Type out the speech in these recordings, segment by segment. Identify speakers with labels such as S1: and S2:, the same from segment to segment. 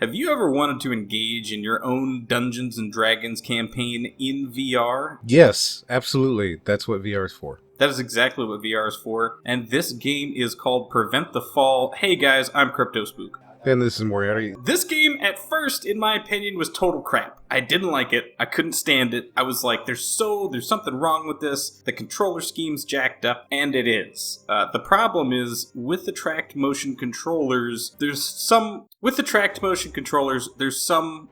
S1: Have you ever wanted to engage in your own Dungeons and Dragons campaign in VR?
S2: Yes, absolutely. That's what VR is for.
S1: That is exactly what VR is for, and this game is called Prevent the Fall. Hey guys, I'm CryptoSpook.
S2: And this is Moriarty.
S1: This game, at first, in my opinion, was total crap. I didn't like it. I couldn't stand it. I was like, there's something wrong with this. The controller scheme's jacked up, and it is. The problem is, with the tracked motion controllers, there's some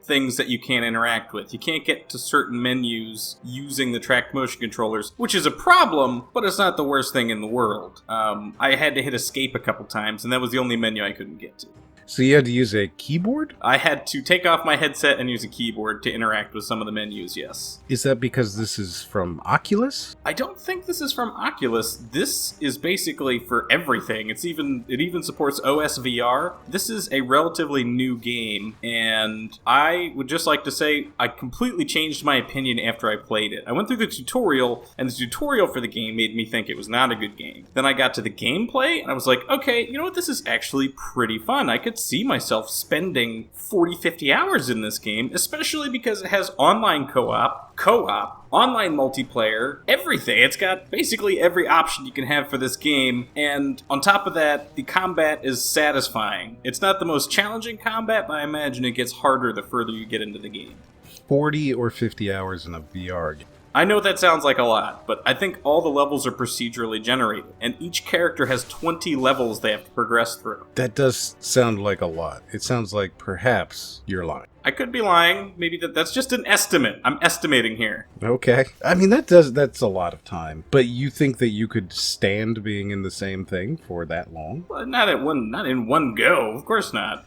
S1: things that you can't interact with. You can't get to certain menus using the tracked motion controllers, which is a problem, but it's not the worst thing in the world. I had to hit escape a couple times, and that was the only menu I couldn't get to.
S2: So you had to use a keyboard?
S1: I had to take off my headset and use a keyboard to interact with some of the menus, yes.
S2: Is that because this is from Oculus?
S1: I don't think this is from Oculus. This is basically for everything. It even supports OS VR. This is a relatively new game, and I would just like to say I completely changed my opinion after I played it. I went through the tutorial, and the tutorial for the game made me think it was not a good game. Then I got to the gameplay, and I was like, okay, you know what, this is actually pretty fun. I could see myself spending 40, 50 hours in this game, especially because it has online co-op, online multiplayer, everything. It's got basically every option you can have for this game, and on top of that, the combat is satisfying. It's not the most challenging combat, but I imagine it gets harder the further you get into the game.
S2: 40 or 50 hours in a VR game.
S1: I know that sounds like a lot, but I think all the levels are procedurally generated, and each character has 20 levels they have to progress through.
S2: That does sound like a lot. It sounds like perhaps you're lying.
S1: I could be lying. Maybe that's just an estimate. I'm estimating here.
S2: Okay. I mean, that's a lot of time. But you think that you could stand being in the same thing for that long?
S1: Well, not in one go. Of course not.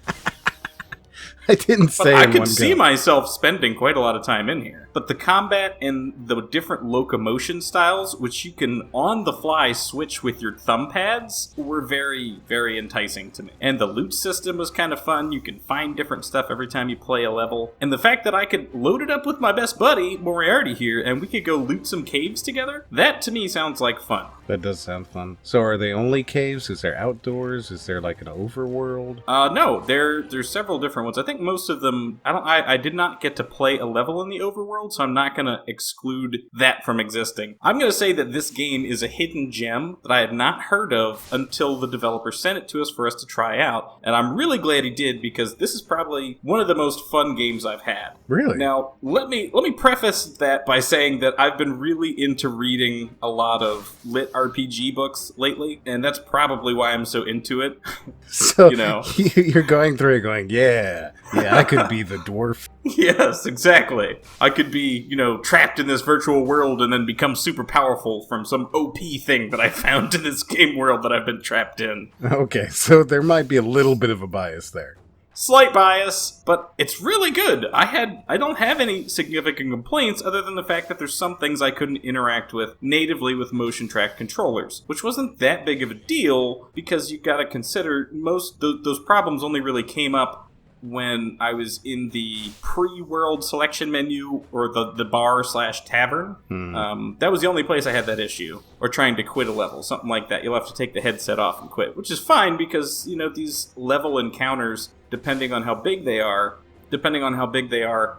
S2: I didn't say
S1: I could see myself spending quite a lot of time in here. But the combat and the different locomotion styles, which you can on the fly switch with your thumb pads, were very, very enticing to me. And the loot system was kind of fun. You can find different stuff every time you play a level. And the fact that I could load it up with my best buddy, Moriarty here, and we could go loot some caves together, that to me sounds like fun.
S2: That does sound fun. So are they only caves? Is there outdoors? Is there like an overworld?
S1: No, there's several different ones. I think most of them, I did not get to play a level in the overworld, so I'm not going to exclude that from existing. I'm going to say that this game is a hidden gem that I had not heard of until the developer sent it to us for us to try out, and I'm really glad he did, because this is probably one of the most fun games I've had.
S2: Really?
S1: Now, let me preface that by saying that I've been really into reading a lot of lit RPG books lately, and that's probably why I'm so into it.
S2: So, you're going through it going, yeah, I could be the dwarf.
S1: Yes, exactly. I could be, trapped in this virtual world and then become super powerful from some OP thing that I found in this game world that I've been trapped in.
S2: Okay, so there might be a little bit of a bias there.
S1: Slight bias, but it's really good. I don't have any significant complaints other than the fact that there's some things I couldn't interact with natively with motion track controllers, which wasn't that big of a deal because you gotta consider those problems only really came up when I was in the pre-world selection menu or the bar/tavern. That was the only place I had that issue. Or trying to quit a level, something like that. You'll have to take the headset off and quit, which is fine because, these level encounters, depending on how big they are,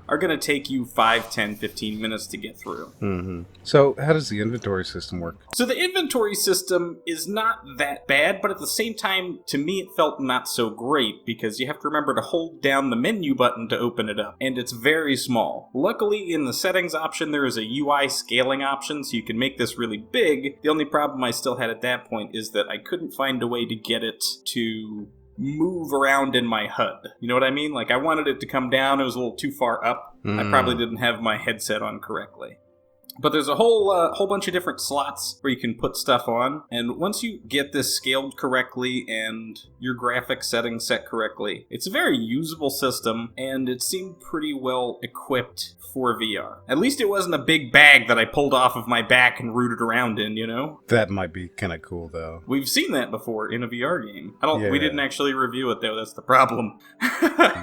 S1: are going to take you 5, 10, 15 minutes to get through.
S2: Mm-hmm. So how does the inventory system work?
S1: So the inventory system is not that bad, but at the same time, to me, it felt not so great because you have to remember to hold down the menu button to open it up, and it's very small. Luckily, in the settings option, there is a UI scaling option, so you can make this really big. The only problem I still had at that point is that I couldn't find a way to get it to move around in my HUD. You know what I mean? Like, I wanted it to come down. It was a little too far up. I probably didn't have my headset on correctly. But there's a whole bunch of different slots where you can put stuff on, and once you get this scaled correctly and your graphics settings set correctly, it's a very usable system, and it seemed pretty well equipped for VR. At least it wasn't a big bag that I pulled off of my back and rooted around in,
S2: That might be kind of cool, though.
S1: We've seen that before in a VR game. We didn't actually review it, though. That's the problem.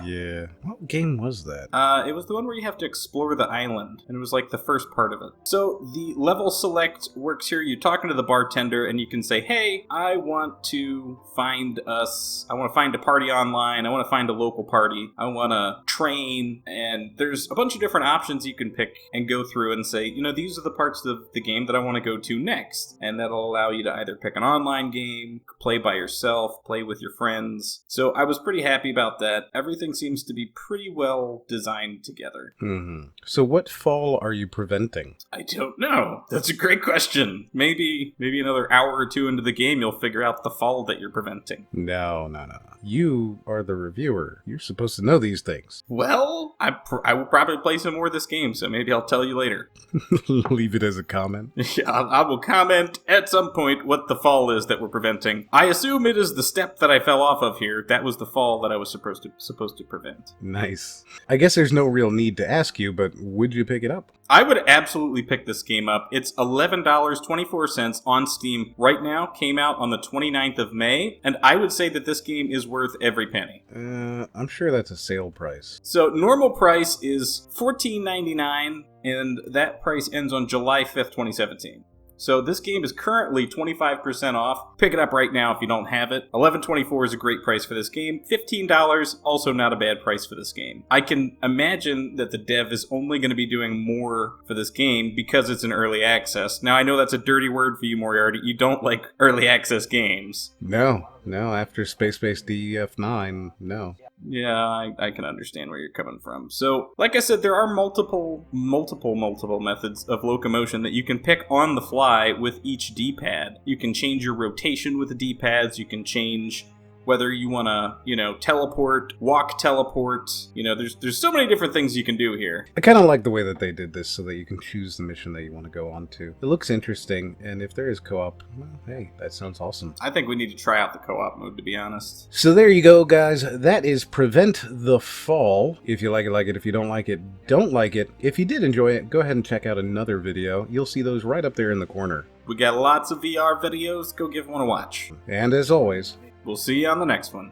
S2: Yeah. What game was that?
S1: It was the one where you have to explore the island, and it was like the first part of it. So the level select works here. You're talking to the bartender and you can say, hey, I want to find a party online. I want to find a local party. I want to train. And there's a bunch of different options you can pick and go through and say, these are the parts of the game that I want to go to next. And that'll allow you to either pick an online game, play by yourself, play with your friends. So I was pretty happy about that. Everything seems to be pretty well designed together.
S2: Mm-hmm. So what fall are you preventing?
S1: I don't know. That's a great question. Maybe another hour or two into the game, you'll figure out the fall that you're preventing.
S2: No. You are the reviewer. You're supposed to know these things.
S1: Well, I will probably play some more of this game, so maybe I'll tell you later.
S2: Leave it as a comment.
S1: Yeah, I will comment at some point what the fall is that we're preventing. I assume it is the step that I fell off of here. That was the fall that I was supposed to prevent.
S2: Nice. I guess there's no real need to ask you, but would you pick it up?
S1: I would absolutely pick this game up. It's $11.24 on Steam right now. Came out on the 29th of May, and I would say that this game is worth every penny.
S2: I'm sure that's a sale price.
S1: So normal price is $14.99, and that price ends on July 5th, 2017. So this game is currently 25% off. Pick it up right now if you don't have it. $11.24 is a great price for this game. $15, also not a bad price for this game. I can imagine that the dev is only going to be doing more for this game because it's an early access. Now, I know that's a dirty word for you, Moriarty. You don't like early access games.
S2: No, after Space Base DEF9, no.
S1: Yeah, I can understand where you're coming from. So, like I said, there are multiple methods of locomotion that you can pick on the fly with each D-pad. You can change your rotation with the D-pads. You can change whether you want to, teleport, walk teleport. There's so many different things you can do here.
S2: I kind of like the way that they did this so that you can choose the mission that you want to go on to. It looks interesting, and if there is co-op, well, hey, that sounds awesome.
S1: I think we need to try out the co-op mode, to be honest.
S2: So there you go, guys. That is Prevent the Fall. If you like it. If you don't like it, don't like it. If you did enjoy it, go ahead and check out another video. You'll see those right up there in the corner.
S1: We got lots of VR videos. Go give one a watch.
S2: And as always,
S1: we'll see you on the next one.